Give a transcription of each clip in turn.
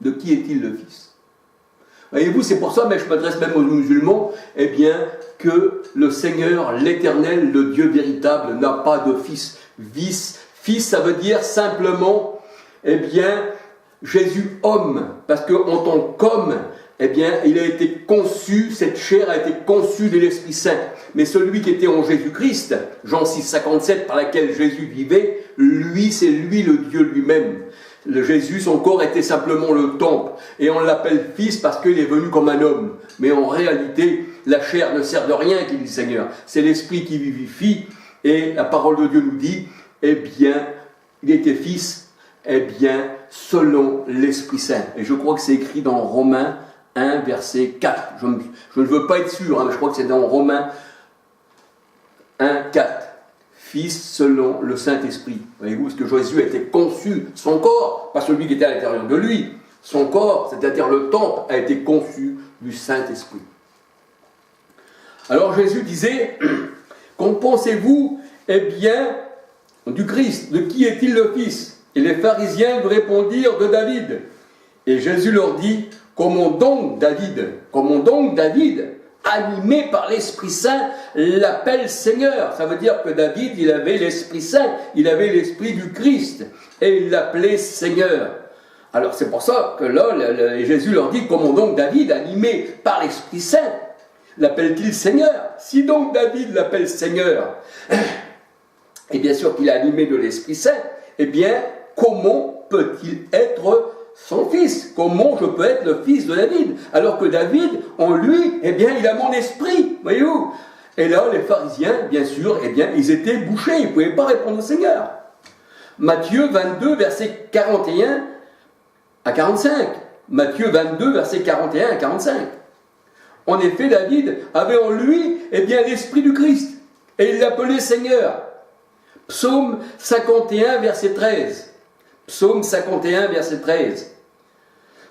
de qui est-il le Fils? Voyez-vous, c'est pour ça, mais je m'adresse même aux musulmans, eh bien, que le Seigneur, l'Éternel, le Dieu véritable, n'a pas de fils. Fils, ça veut dire simplement, eh bien, Jésus homme, parce qu'en tant qu'homme, eh bien, il a été conçu, cette chair a été conçue de l'Esprit Saint. Mais celui qui était en Jésus-Christ, Jean 6, 57, par laquelle Jésus vivait, lui, c'est lui le Dieu lui-même. Le Jésus, son corps était simplement le temple. Et on l'appelle fils parce qu'il est venu comme un homme. Mais en réalité, la chair ne sert de rien, qu'il dit le Seigneur. C'est l'Esprit qui vivifie. Et la parole de Dieu nous dit, eh bien, il était fils, eh bien, selon l'Esprit Saint. Et je crois que c'est écrit dans Romains 1, verset 4. Je ne veux pas être sûr, mais je crois que c'est dans Romains 1, 4. Fils selon le Saint-Esprit. Voyez-vous, parce que Jésus a été conçu, son corps, pas celui qui était à l'intérieur de lui, son corps, c'est-à-dire le temple, a été conçu du Saint-Esprit. Alors Jésus disait, qu'en pensez-vous, eh bien, du Christ, de qui est-il le Fils? Et les pharisiens lui répondirent, de David. Et Jésus leur dit, comment donc David, animé par l'Esprit Saint, l'appelle Seigneur. Ça veut dire que David, il avait l'Esprit Saint, il avait l'Esprit du Christ, et il l'appelait Seigneur. Alors c'est pour ça que là, Jésus leur dit, comment donc David, animé par l'Esprit Saint, l'appelle-t-il Seigneur? Si donc David l'appelle Seigneur, et bien sûr qu'il est animé de l'Esprit Saint, eh bien, comment peut-il être son fils? Comment je peux être le fils de David? Alors que David, en lui, eh bien, il a mon esprit, voyez-vous. Et là, les pharisiens, bien sûr, eh bien, ils étaient bouchés, ils ne pouvaient pas répondre au Seigneur. Matthieu 22, verset 41 à 45. Matthieu 22, verset 41 à 45. En effet, David avait en lui, eh bien, l'esprit du Christ, et il l'appelait Seigneur. Psaume 51, verset 13. Psaume 51, verset 13.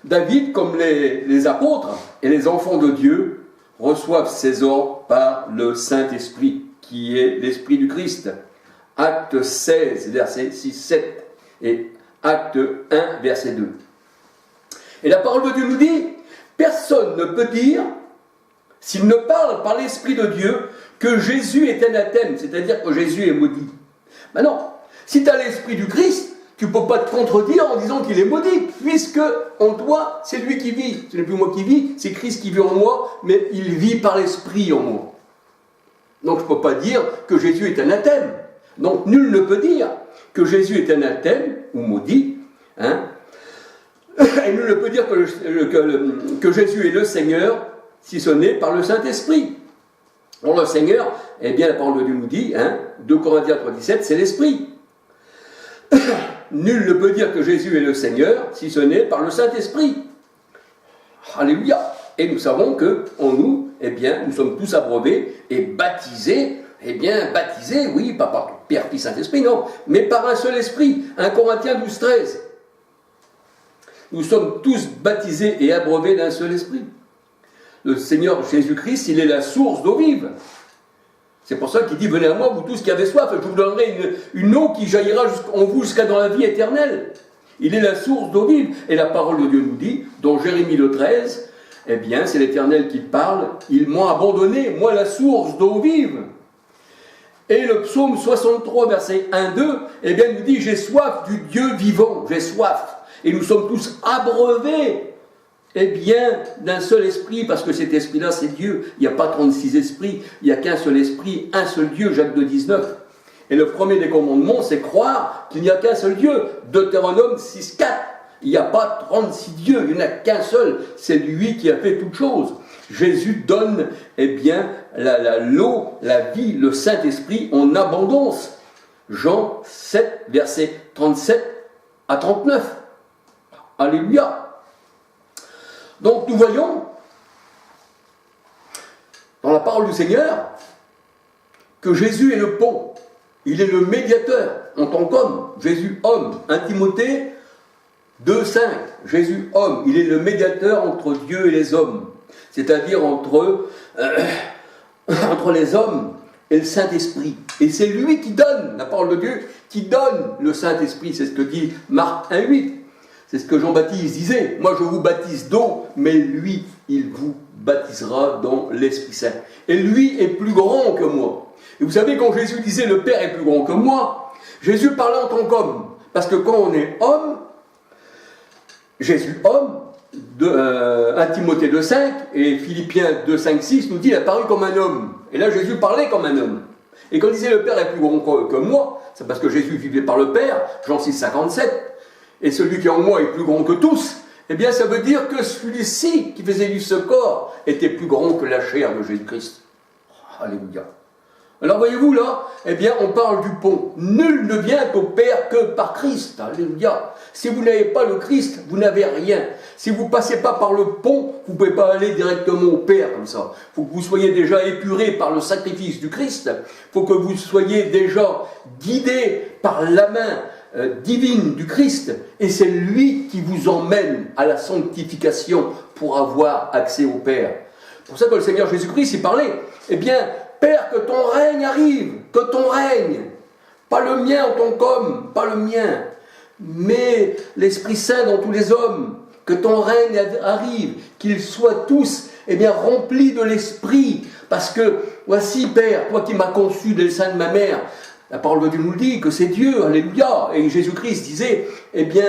David, comme les apôtres et les enfants de Dieu, reçoivent ses ordres par le Saint-Esprit, qui est l'Esprit du Christ. Acte 16, verset 6, 7, et Acte 1, verset 2. Et la parole de Dieu nous dit, personne ne peut dire, s'il ne parle par l'Esprit de Dieu, que Jésus est anathème, c'est-à-dire que Jésus est maudit. Ben non, si tu as l'Esprit du Christ, tu ne peux pas te contredire en disant qu'il est maudit, puisque en toi, c'est lui qui vit. Ce n'est plus moi qui vis, c'est Christ qui vit en moi, mais il vit par l'Esprit en moi. Donc je ne peux pas dire que Jésus est anathème. Donc nul ne peut dire que Jésus est anathème ou maudit. Hein, et nul ne peut dire que Jésus est le Seigneur, si ce n'est par le Saint-Esprit. Or le Seigneur, eh bien la parole de Dieu nous dit, 2 Corinthiens 3,17, c'est l'Esprit. Nul ne peut dire que Jésus est le Seigneur si ce n'est par le Saint-Esprit. Alléluia. Et nous savons que en nous, eh bien, nous sommes tous abreuvés et baptisés, eh bien, baptisés, oui, pas par Père, Fils, Saint-Esprit, non, mais par un seul esprit. 1 Corinthiens 12, 13. Nous sommes tous baptisés et abreuvés d'un seul esprit. Le Seigneur Jésus-Christ, il est la source d'eau vive. C'est pour ça qu'il dit, venez à moi, vous tous qui avez soif, je vous donnerai une eau qui jaillira en vous jusqu'à dans la vie éternelle. Il est la source d'eau vive. Et la parole de Dieu nous dit, dans Jérémie le 13, eh bien, c'est l'Éternel qui parle, ils m'ont abandonné, moi la source d'eau vive. Et le psaume 63, verset 1-2, eh bien, il nous dit, j'ai soif du Dieu vivant, j'ai soif. Et nous sommes tous abreuvés, eh bien, d'un seul esprit, parce que cet esprit-là, c'est Dieu. Il n'y a pas 36 esprits, il n'y a qu'un seul esprit, un seul Dieu, Jacques 2, 19. Et le premier des commandements, c'est croire qu'il n'y a qu'un seul Dieu. Deutéronome 6, 4. Il n'y a pas 36 dieux, il n'y en a qu'un seul. C'est lui qui a fait toutes choses. Jésus donne, eh bien, l'eau, la vie, le Saint-Esprit en abondance. Jean 7, versets 37 à 39. Alléluia. Donc nous voyons, dans la parole du Seigneur, que Jésus est le pont. Il est le médiateur en tant qu'homme. Jésus homme. 1 Timothée 2, 5. Jésus homme. Il est le médiateur entre Dieu et les hommes. C'est-à-dire entre les hommes et le Saint-Esprit. Et c'est lui qui donne, la parole de Dieu, qui donne le Saint-Esprit. C'est ce que dit Marc 1, 8. C'est ce que Jean-Baptiste disait. Moi, je vous baptise d'eau, mais lui, il vous baptisera dans l'Esprit Saint. Et lui est plus grand que moi. Et vous savez, quand Jésus disait « le Père est plus grand que moi », Jésus parlait en tant qu'homme. Parce que quand on est homme, Jésus homme, 1 Timothée 2,5 et Philippiens 2,5-6 nous dit il a paru comme un homme. Et là, Jésus parlait comme un homme. Et quand il disait « le Père est plus grand que moi », c'est parce que Jésus vivait par le Père, Jean 6,57, et celui qui est en moi est plus grand que tous, eh bien ça veut dire que celui-ci qui faisait du ce corps était plus grand que la chair de Jésus-Christ. Alléluia. Alors voyez-vous là, eh bien on parle du pont. Nul ne vient au Père que par Christ. Alléluia. Si vous n'avez pas le Christ, vous n'avez rien. Si vous ne passez pas par le pont, vous ne pouvez pas aller directement au Père comme ça. Il faut que vous soyez déjà épuré par le sacrifice du Christ. Il faut que vous soyez déjà guidé par la main divine du Christ. Et c'est lui qui vous emmène à la sanctification pour avoir accès au Père. C'est pour ça que le Seigneur Jésus-Christ, il parlait. Eh bien, Père, que ton règne arrive, que ton règne, pas le mien en tant qu'homme, pas le mien, mais l'Esprit Saint dans tous les hommes, que ton règne arrive, qu'ils soient tous eh bien, remplis de l'Esprit, parce que, voici Père, toi qui m'as conçu dès le sein de ma mère, la parole de Dieu nous dit que c'est Dieu, alléluia, et Jésus-Christ disait, eh bien,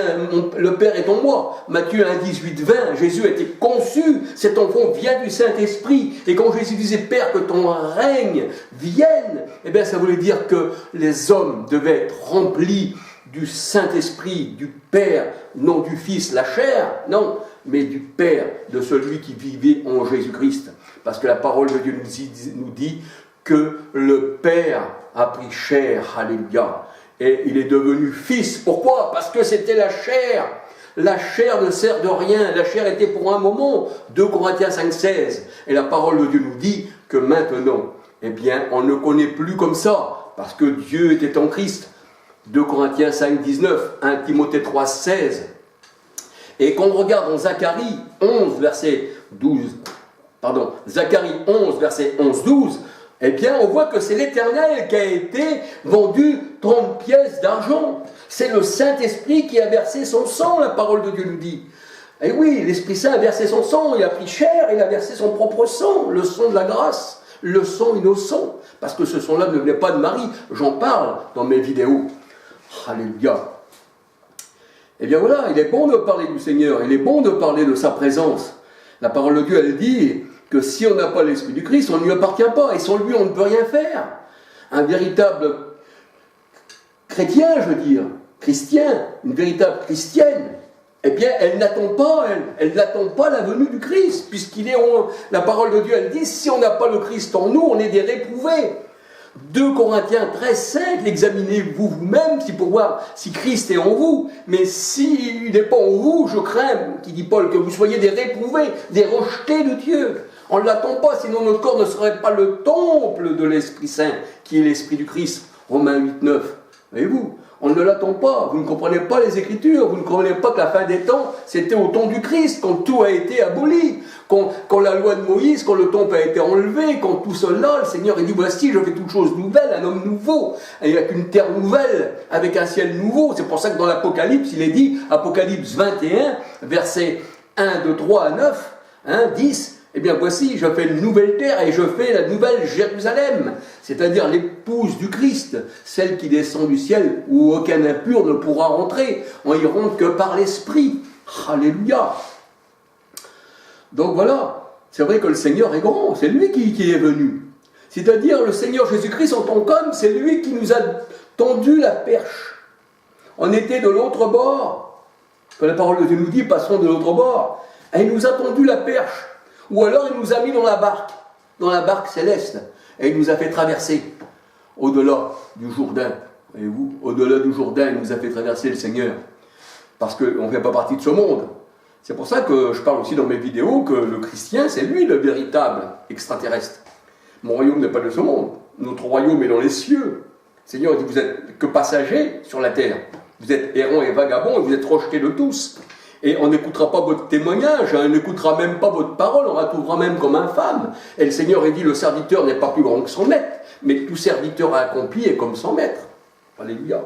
le Père est en moi. Matthieu 1, 18, 20, Jésus a été conçu, cet enfant vient du Saint-Esprit, et quand Jésus disait, Père, que ton règne vienne, eh bien, ça voulait dire que les hommes devaient être remplis du Saint-Esprit, du Père, non du Fils, la chair, non, mais du Père, de celui qui vivait en Jésus-Christ. Parce que la parole de Dieu nous dit que le Père a pris chair, alléluia, et il est devenu fils. Pourquoi? Parce que c'était la chair. La chair ne sert de rien, la chair était pour un moment, 2 Corinthiens 5,16. Et la parole de Dieu nous dit que maintenant, eh bien, on ne connaît plus comme ça, parce que Dieu était en Christ. 2 Corinthiens 5,19, 1 Timothée 3,16. Et quand on regarde dans Zacharie 11, verset 12, Zacharie 11, verset 11-12, eh bien, on voit que c'est l'Éternel qui a été vendu 30 pièces d'argent. C'est le Saint-Esprit qui a versé son sang, la parole de Dieu nous dit. Et oui, l'Esprit Saint a versé son sang, il a pris chair, il a versé son propre sang, le sang de la grâce, le sang innocent. Parce que ce sang-là ne venait pas de Marie, j'en parle dans mes vidéos. Alléluia. Eh bien voilà, il est bon de parler du Seigneur, il est bon de parler de sa présence. La parole de Dieu, elle dit que si on n'a pas l'Esprit du Christ, on ne lui appartient pas, et sans lui, on ne peut rien faire. Un véritable chrétien, je veux dire, chrétien, une véritable chrétienne, eh bien, elle n'attend pas la venue du Christ, puisqu'il est la parole de Dieu, elle dit, si on n'a pas le Christ en nous, on est des réprouvés. 2 Corinthiens 13,5, examinez-vous vous-même pour voir si Christ est en vous. Mais s'il n'est pas en vous, je crains, qui dit Paul, que vous soyez des réprouvés, des rejetés de Dieu. On ne l'attend pas, sinon notre corps ne serait pas le temple de l'Esprit Saint, qui est l'Esprit du Christ. Romains 8,9. Voyez-vous, on ne l'attend pas, vous ne comprenez pas les Écritures, vous ne comprenez pas que la fin des temps, c'était au temps du Christ, quand tout a été aboli, quand la loi de Moïse, quand le temple a été enlevé, quand tout cela, le Seigneur a dit, voici, je fais toute chose nouvelle, un homme nouveau, avec une terre nouvelle, avec un ciel nouveau. C'est pour ça que dans l'Apocalypse, il est dit, Apocalypse 21, versets 1, 2, 3 à 9, 10, eh bien voici, je fais une nouvelle terre et je fais la nouvelle Jérusalem, c'est-à-dire l'épouse du Christ, celle qui descend du ciel, où aucun impur ne pourra rentrer, on y rentre que par l'Esprit. Alléluia. Donc voilà, c'est vrai que le Seigneur est grand, c'est lui qui est venu. C'est-à-dire le Seigneur Jésus-Christ en tant qu'homme, c'est lui qui nous a tendu la perche. On était de l'autre bord, quand la parole de Dieu nous dit, passons de l'autre bord, et il nous a tendu la perche. Ou alors il nous a mis dans la barque céleste, et il nous a fait traverser au-delà du Jourdain. Voyez-vous, au-delà du Jourdain, il nous a fait traverser le Seigneur. Parce qu'on ne fait pas partie de ce monde. C'est pour ça que je parle aussi dans mes vidéos que le chrétien, c'est lui le véritable extraterrestre. Mon royaume n'est pas de ce monde. Notre royaume est dans les cieux. Le Seigneur dit, vous n'êtes que passagers sur la terre. Vous êtes errants et vagabonds et vous êtes rejetés de tous. Et on n'écoutera pas votre témoignage, on n'écoutera même pas votre parole, on la trouvera même comme infâme. Et le Seigneur a dit, le serviteur n'est pas plus grand que son maître, mais tout serviteur accompli est comme son maître. Alléluia.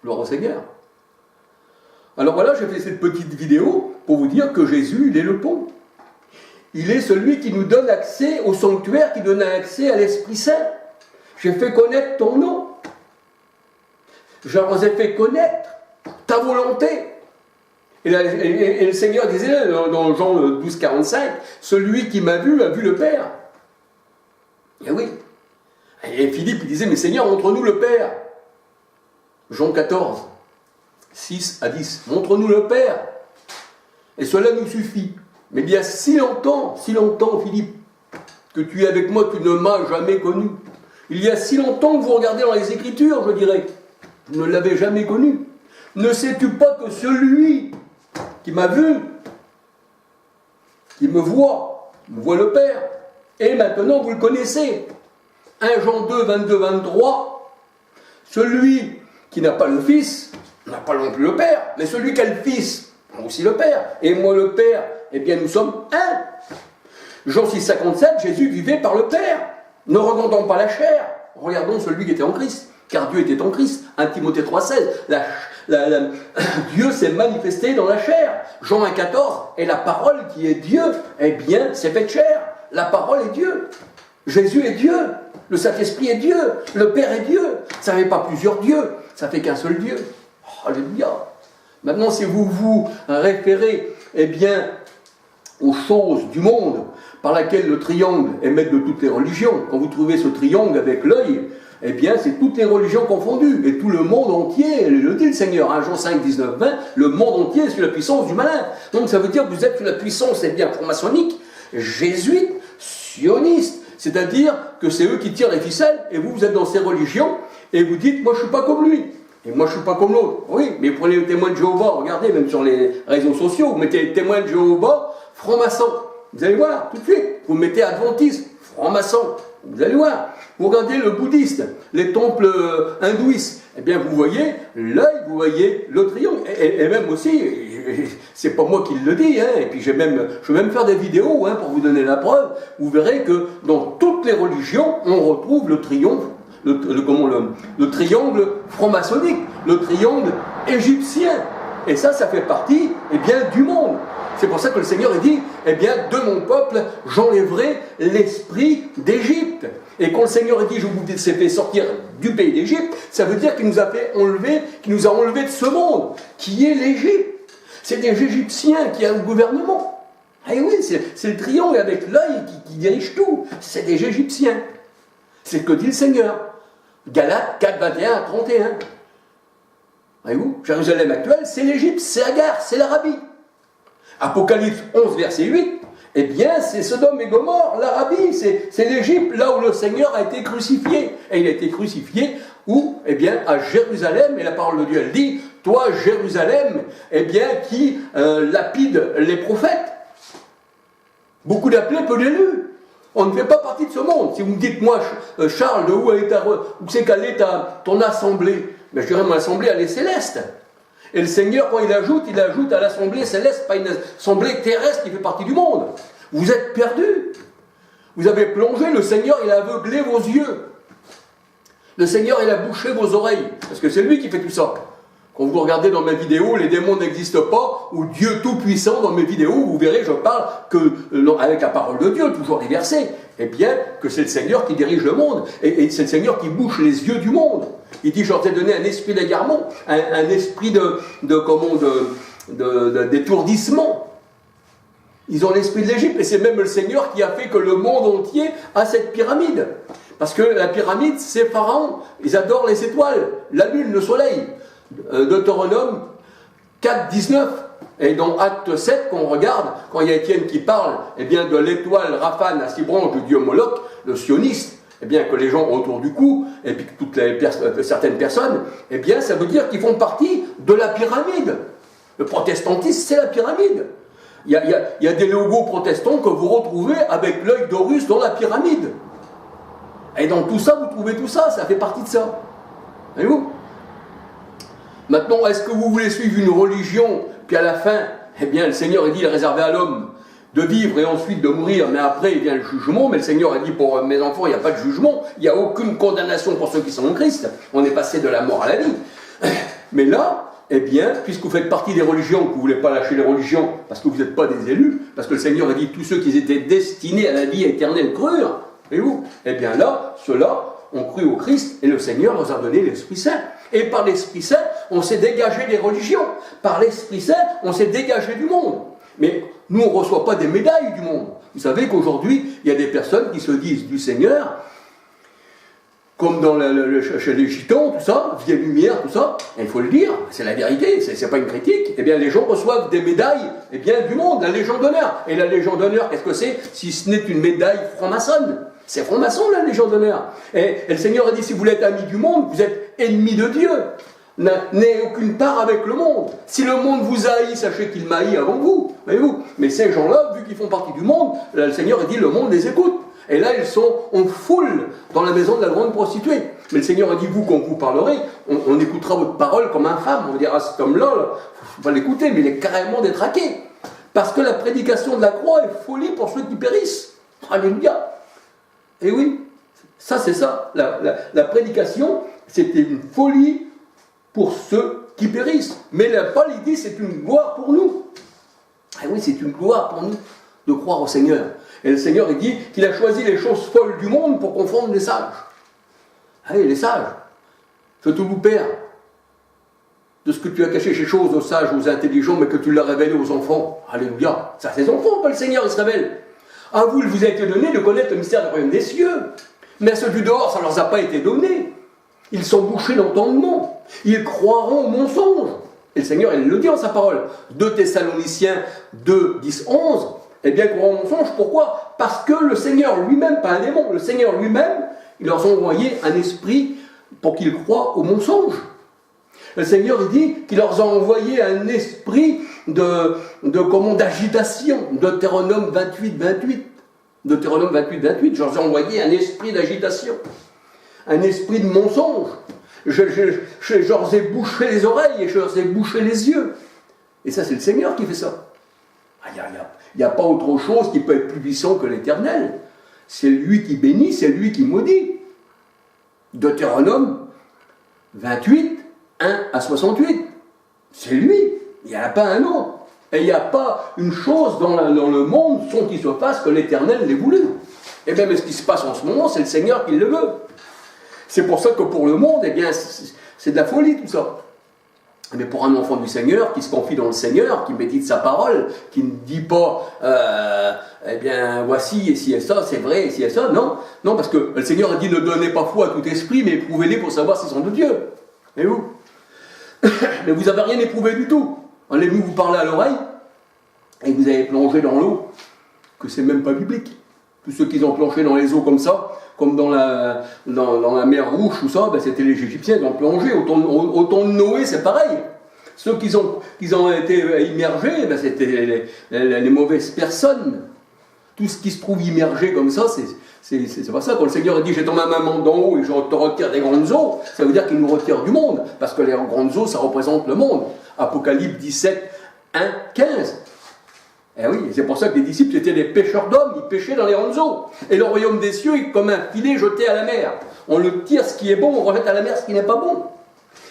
Gloire au Seigneur. Alors voilà, j'ai fait cette petite vidéo pour vous dire que Jésus, il est le pont. Il est celui qui nous donne accès au sanctuaire, qui donne accès à l'Esprit Saint. J'ai fait connaître ton nom. Je leur ai fait connaître ta volonté. Et le Seigneur disait dans Jean 12, 45, celui qui m'a vu a vu le Père. Et oui. Et Philippe il disait, mais Seigneur, montre-nous le Père. Jean 14, 6 à 10, montre-nous le Père. Et cela nous suffit. Mais il y a si longtemps, Philippe, que tu es avec moi, tu ne m'as jamais connu. Il y a si longtemps que vous regardez dans les Écritures, je dirais, vous ne l'avez jamais connu. Ne sais-tu pas que celui qui m'a vu, qui me voit le Père, et maintenant vous le connaissez. 1 Jean 2, 22, 23, celui qui n'a pas le Fils, n'a pas non plus le Père, mais celui qui a le Fils, a aussi le Père. Et moi le Père, eh bien nous sommes un. Jean 6, 57, Jésus vivait par le Père, ne regardons pas la chair, regardons celui qui était en Christ, car Dieu était en Christ. 1 Timothée 3, 16, Dieu s'est manifesté dans la chair. Jean 1, 14, et la parole qui est Dieu, eh bien c'est faite chair. La parole est Dieu. Jésus est Dieu. Le Saint-Esprit est Dieu. Le Père est Dieu. Ça ne fait pas plusieurs dieux. Ça fait qu'un seul Dieu. Oh, alléluia. Maintenant, si vous vous référez, eh bien, aux choses du monde par laquelle le triangle est maître de toutes les religions, quand vous trouvez ce triangle avec l'œil, eh bien, c'est toutes les religions confondues. Et tout le monde entier, le dit le Seigneur, Jean 5, 19, 20, le monde entier est sous la puissance du malin. Donc ça veut dire que vous êtes sous la puissance, eh bien, franc-maçonnique, jésuite, sioniste. C'est-à-dire que c'est eux qui tirent les ficelles, et vous êtes dans ces religions, et vous dites, moi je ne suis pas comme lui, et moi je ne suis pas comme l'autre. Oui, mais prenez le témoin de Jéhovah, regardez, même sur les réseaux sociaux, vous mettez le témoin de Jéhovah, franc-maçon. Vous allez voir, tout de suite. Vous mettez adventiste, franc-maçon. Vous allez voir. Vous regardez le bouddhiste, les temples hindouistes. Eh bien, vous voyez l'œil, vous voyez le triangle. Et même aussi, c'est pas moi qui le dis, hein, et puis je vais même faire des vidéos hein, pour vous donner la preuve. Vous verrez que dans toutes les religions, on retrouve le triangle, le triangle franc-maçonnique, le triangle égyptien. Et ça fait partie eh bien, du monde. C'est pour ça que le Seigneur dit, eh bien, de mon peuple, j'enlèverai l'esprit d'Égypte. Et quand le Seigneur dit, je vous ai fait sortir du pays d'Égypte, ça veut dire qu'il nous a fait enlever, qu'il nous a enlevé de ce monde, qui est l'Égypte. C'est des Égyptiens qui ont le gouvernement. Et oui, c'est le triangle avec l'œil qui dirige tout. C'est des Égyptiens. C'est ce que dit le Seigneur. Galates 4, 21 à 31. Voyez-vous, Jérusalem actuelle, c'est l'Égypte, c'est Agar, c'est l'Arabie. Apocalypse 11, verset 8, eh bien, c'est Sodome et Gomorre, l'Arabie, c'est l'Égypte, là où le Seigneur a été crucifié. Et il a été crucifié, où Eh bien, à Jérusalem, et la parole de Dieu, elle dit, toi, Jérusalem, eh bien, qui lapide les prophètes. Beaucoup d'appelés, peu d'élus. On ne fait pas partie de ce monde. Si vous me dites, moi, Charles, de où c'est qu'elle est ton assemblée? Ben, je dirais, mon assemblée, elle est céleste. Et le Seigneur, quand il ajoute à l'assemblée céleste, pas une assemblée terrestre qui fait partie du monde. Vous êtes perdus. Vous avez plongé, le Seigneur, il a aveuglé vos yeux. Le Seigneur, il a bouché vos oreilles. Parce que c'est lui qui fait tout ça. Quand vous regardez dans mes vidéos, les démons n'existent pas, ou Dieu Tout-Puissant, dans mes vidéos, vous verrez, je parle avec la parole de Dieu, toujours des versets, eh bien, que c'est le Seigneur qui dirige le monde, et c'est le Seigneur qui bouche les yeux du monde. Il dit, je leur ai donné un esprit d'égarement, un esprit d'étourdissement. Ils ont l'esprit de l'Égypte, et c'est même le Seigneur qui a fait que le monde entier a cette pyramide. Parce que la pyramide, c'est Pharaon, ils adorent les étoiles, la lune, le soleil. Deutéronome 4, 19. Et dans Acte 7, qu'on regarde, quand il y a Étienne qui parle eh bien, de l'étoile Raphan à 6 branches du dieu Moloch, le sioniste, eh bien, que les gens ont autour du cou, et puis que certaines personnes, eh bien, ça veut dire qu'ils font partie de la pyramide. Le protestantisme, c'est la pyramide. Il y a des logos protestants que vous retrouvez avec l'œil d'Horus dans la pyramide. Et dans tout ça, vous trouvez tout ça, ça fait partie de ça. Voyez-vous ? Maintenant, est-ce que vous voulez suivre une religion, puis à la fin, eh bien, le Seigneur a dit, il est réservé à l'homme de vivre et ensuite de mourir, mais après, il vient le jugement, mais le Seigneur a dit, pour mes enfants, il n'y a pas de jugement, il n'y a aucune condamnation pour ceux qui sont en Christ, on est passé de la mort à la vie. Mais là, eh bien, puisque vous faites partie des religions, que vous ne voulez pas lâcher les religions, parce que vous n'êtes pas des élus, parce que le Seigneur a dit tous ceux qui étaient destinés à la vie éternelle crurent, voyez-vous, eh bien là, ceux-là ont cru au Christ, et le Seigneur leur a donné l'Esprit Saint. Et par l'Esprit Saint, on s'est dégagé des religions. Par l'Esprit Saint, on s'est dégagé du monde. Mais nous, on ne reçoit pas des médailles du monde. Vous savez qu'aujourd'hui, il y a des personnes qui se disent du Seigneur, comme chez les gitans, tout ça, vieille lumière, tout ça, et il faut le dire, c'est la vérité, c'est pas une critique, eh bien les gens reçoivent des médailles, eh bien du monde, la Légion d'honneur. Et la Légion d'honneur, qu'est-ce que c'est, si ce n'est une médaille franc-maçonne? C'est franc-maçon la Légion d'honneur. Et le Seigneur a dit, si vous êtes amis du monde, vous êtes ennemis de Dieu. N'ayez aucune part avec le monde. Si le monde vous haït, sachez qu'il m'haït avant vous, voyez-vous. Mais ces gens-là, vu qu'ils font partie du monde, là, le Seigneur a dit, le monde les écoute. Et là, ils sont en foule dans la maison de la grande prostituée. Mais le Seigneur a dit, vous, quand vous parlerez, on écoutera votre parole comme infâme. On dira, cet homme-là, il ne faut pas l'écouter, mais il est carrément détraqué. Parce que la prédication de la croix est folie pour ceux qui périssent. Alléluia. Et oui, ça c'est ça. La prédication, c'était une folie pour ceux qui périssent. Mais Paul, il dit, c'est une gloire pour nous. Et oui, c'est une gloire pour nous de croire au Seigneur. Et le Seigneur, il dit qu'il a choisi les choses folles du monde pour confondre les sages. Allez, les sages, je te loue, Père, de ce que tu as caché ces choses aux sages, aux intelligents, mais que tu l'as révélé aux enfants. Alléluia. Ça, c'est les enfants, pas le Seigneur, il se révèle. À vous, il vous a été donné de connaître le mystère du royaume des cieux. Mais à ceux du dehors, ça ne leur a pas été donné. Ils sont bouchés d'entendement. Ils croiront au mensonge. Et le Seigneur, il le dit en sa parole. 2 Thessaloniciens 2, 10, 11. Eh bien, croire au mensonge, pourquoi? Parce que le Seigneur lui-même, pas un démon, le Seigneur lui-même, il leur a envoyé un esprit pour qu'ils croient au mensonge. Le Seigneur, il dit qu'il leur a envoyé un esprit d'agitation. Deutéronome 28, 28. Deutéronome 28, 28. Je leur ai envoyé un esprit d'agitation. Un esprit de mensonge. Je leur ai bouché les oreilles et je leur ai bouché les yeux. Et ça, c'est le Seigneur qui fait ça. Il n'y a pas autre chose qui peut être plus puissant que l'Éternel. C'est lui qui bénit, c'est lui qui maudit. Deutéronome 28, 1 à 68. C'est lui. Il n'y en a pas un autre. Et il n'y a pas une chose dans le monde sans qu'il se passe que l'Éternel l'ait voulu. Et même ce qui se passe en ce moment, c'est le Seigneur qui le veut. C'est pour ça que pour le monde, eh bien, c'est de la folie tout ça. Mais pour un enfant du Seigneur, qui se confie dans le Seigneur, qui médite sa parole, qui ne dit pas, eh bien, voici, et si et ça, c'est vrai, et si et ça, non. Non, parce que le Seigneur a dit, ne donnez pas foi à tout esprit, mais éprouvez-les pour savoir s'ils sont de Dieu. Et vous? Mais vous n'avez rien éprouvé du tout. Allez-vous vous parler à l'oreille, et vous avez plongé dans l'eau, que c'est même pas biblique. Tous ceux qui ont plongé dans les eaux comme ça, comme dans la mer Rouge, tout ça, ben c'était les Égyptiens qui ont plongé. Au temps de Noé, c'est pareil. Ceux qui ont été immergés, ben c'était les mauvaises personnes. Tout ce qui se trouve immergé comme ça, c'est pas ça. Quand le Seigneur a dit « J'ai ton ma main d'en haut et je te retire des grandes eaux », ça veut dire qu'il nous retire du monde. Parce que les grandes eaux, ça représente le monde. Apocalypse 17, 1, 15. Eh oui, c'est pour ça que les disciples étaient des pêcheurs d'hommes, ils pêchaient dans les grandes eaux. Et le royaume des cieux est comme un filet jeté à la mer. On le tire ce qui est bon, on rejette à la mer ce qui n'est pas bon.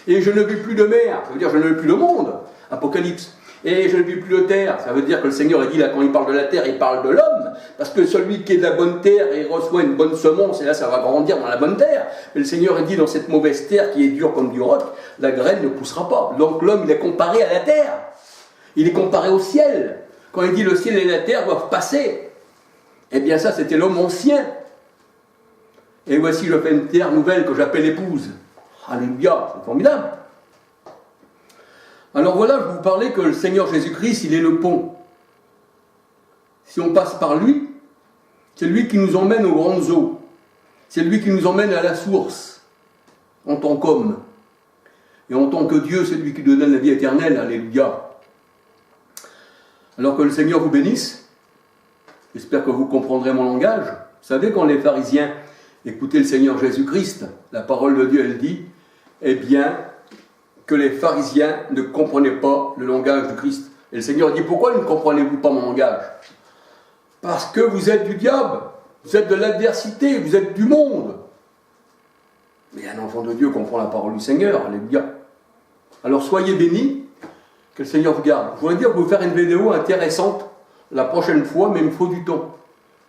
Et je ne vis plus de mer, ça veut dire je ne vis plus de monde, Apocalypse. Et je ne vis plus de terre, ça veut dire que le Seigneur a dit là, quand il parle de la terre, il parle de l'homme, parce que celui qui est de la bonne terre, il reçoit une bonne semence, et là ça va grandir dans la bonne terre. Mais le Seigneur a dit dans cette mauvaise terre qui est dure comme du roc, la graine ne poussera pas. Donc l'homme, il est comparé à la terre, il est comparé au ciel. Quand il dit le ciel et la terre doivent passer, eh bien ça c'était l'homme ancien. Et voici je fais une terre nouvelle que j'appelle épouse. Alléluia, c'est formidable. Alors voilà, je vous parlais que le Seigneur Jésus-Christ, il est le pont. Si on passe par lui, c'est lui qui nous emmène aux grandes eaux. C'est lui qui nous emmène à la source, en tant qu'homme. Et en tant que Dieu, c'est lui qui nous donne la vie éternelle. Alléluia. Alors que le Seigneur vous bénisse, j'espère que vous comprendrez mon langage. Vous savez, quand les pharisiens écoutaient le Seigneur Jésus-Christ, la parole de Dieu, elle dit, eh bien, que les pharisiens ne comprenaient pas le langage du Christ. Et le Seigneur dit, pourquoi ne comprenez-vous pas mon langage? Parce que vous êtes du diable, vous êtes de l'adversité, vous êtes du monde. Mais un enfant de Dieu comprend la parole du Seigneur, alléluia. Alors soyez bénis, que le Seigneur vous garde. Je voudrais dire que vous faire une vidéo intéressante la prochaine fois, mais il me faut du temps.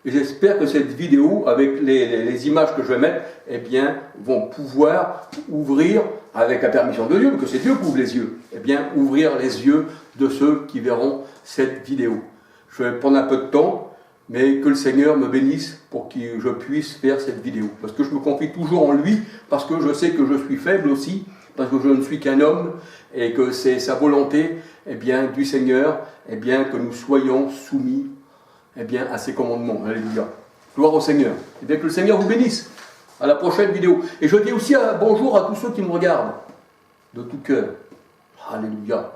Et j'espère que cette vidéo, avec les images que je vais mettre, eh bien, vont pouvoir ouvrir, avec la permission de Dieu, parce que c'est Dieu qui ouvre les yeux, eh bien, ouvrir les yeux de ceux qui verront cette vidéo. Je vais prendre un peu de temps, mais que le Seigneur me bénisse pour que je puisse faire cette vidéo. Parce que je me confie toujours en lui, parce que je sais que je suis faible aussi, parce que je ne suis qu'un homme, et que c'est sa volonté, eh bien, du Seigneur, eh bien, que nous soyons soumis, eh bien, à ses commandements. Alléluia. Gloire au Seigneur. Et bien que le Seigneur vous bénisse. À la prochaine vidéo. Et je dis aussi bonjour à tous ceux qui me regardent, de tout cœur. Alléluia.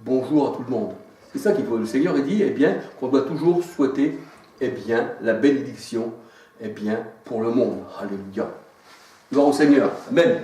Bonjour à tout le monde. C'est ça qu'il faut. Le Seigneur dit, eh bien, qu'on doit toujours souhaiter, eh bien, la bénédiction, eh bien, pour le monde. Alléluia. Gloire au Seigneur. Amen.